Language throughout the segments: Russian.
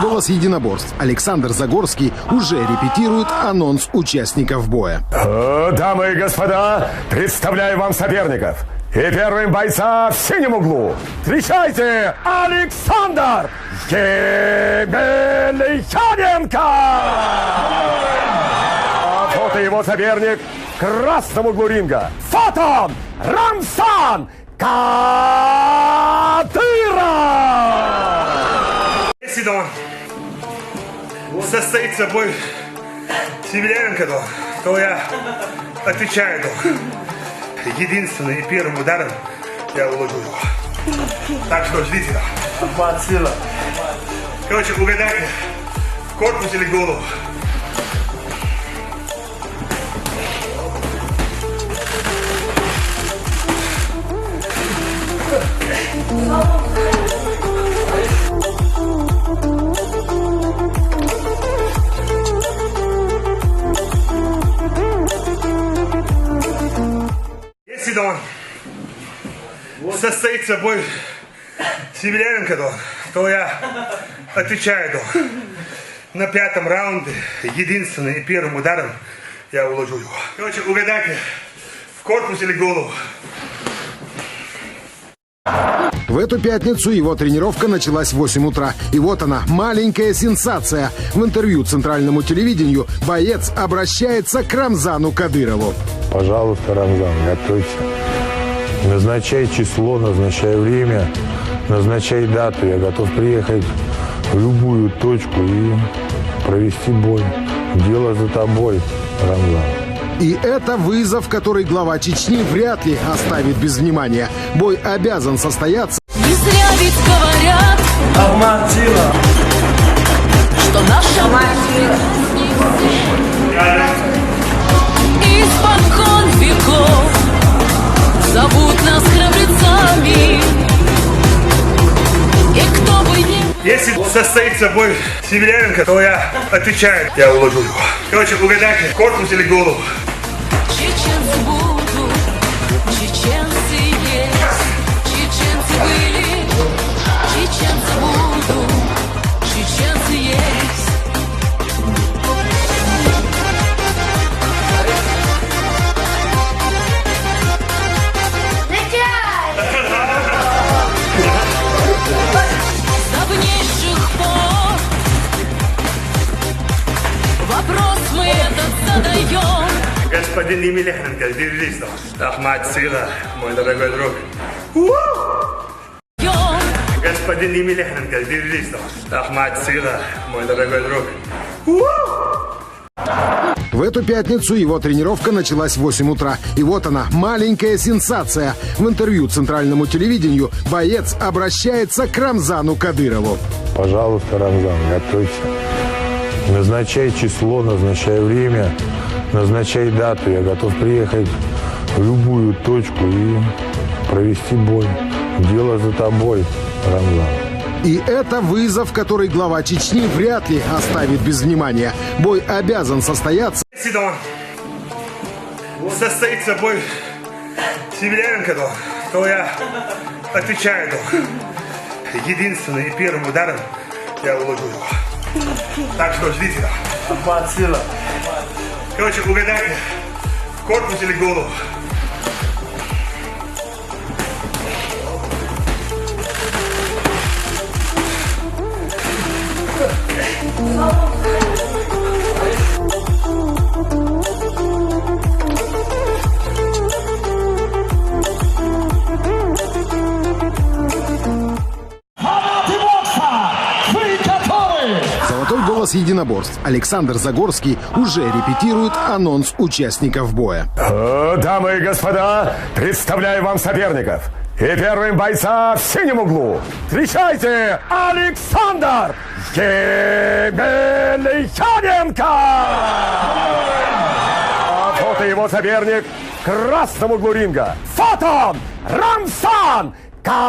«Голос единоборств» Александр Загорский уже репетирует анонс участников боя. Дамы и господа, представляю вам соперников. И первым бойца в синем углу. Встречайте, Александр Емельяненко! А вот и его соперник в красном углу ринга. Фотон Рамсан Кадыров! Если состоится бой с Емельяненко, то я отвечаю, единственным и первым ударом я уложу его. Так что ждите. Короче, угадайте, в корпус или голову. Если состоится бой с Емельяненко, то я отвечаю, на 5-м раунде единственным и первым ударом я уложу его. Короче, угадайте, в корпус или голову. В эту пятницу его тренировка началась в 8 утра. И вот она, маленькая сенсация. В интервью центральному телевидению боец обращается к Рамзану Кадырову. Пожалуйста, Рамзан, готовься. Назначай число, назначай время, назначай дату. Я готов приехать в любую точку и провести бой. Дело за тобой, Рамзан. И это вызов, который глава Чечни вряд ли оставит без внимания. Бой обязан состояться. Не зря ведь говорят, что наша мать испокон веков зовут нас храбрецами. И кто бы ни... Если состоится бой с Емельяненко, то я отвечаю, я уложу его. Короче, угадайте, корпус или голову. Чеченцы будут, чеченцы есть, чеченцы были, чеченцы будут, чеченцы есть. С давнейших пор вопрос мы этот задаем. Господин Емельяненко, держись, Ахмад Сила, мой дорогой друг. Господин Емельяненко, держись, Ахмад Сила, мой дорогой друг. В эту пятницу его тренировка началась в 8 утра. И вот она, маленькая сенсация. В интервью центральному телевидению боец обращается к Рамзану Кадырову. Пожалуйста, Рамзан, готовься. Назначай число, назначай время, назначай дату. Я готов приехать в любую точку и провести бой. Дело за тобой, Рамзан. И это вызов, который глава Чечни вряд ли оставит без внимания. Бой обязан состояться. Если состоится бой с Емельяненко, то я отвечаю, единственным и первым ударом я уложу его. Так что ждите. Короче, угадайте, в корпус или голову. Золотой голос единоборств Александр Загорский уже репетирует анонс участников боя. Дамы и господа, представляю вам соперников. И первым бойца в синем углу. Встречайте, Александр Емельяненко! А вот и его соперник в красном углу ринга. Фотон Рамсан Кадыров!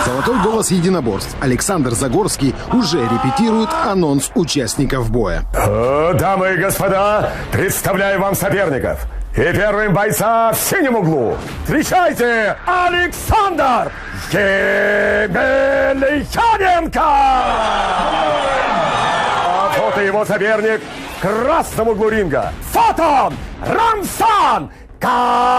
Золотой голос единоборств Александр Загорский уже репетирует анонс участников боя. Дамы и господа, представляю вам соперников. И первым бойца в синем углу. Встречайте, Александр Емельяненко! А вот и его соперник в красном углу ринга. Фотон Рамзан Кадыров!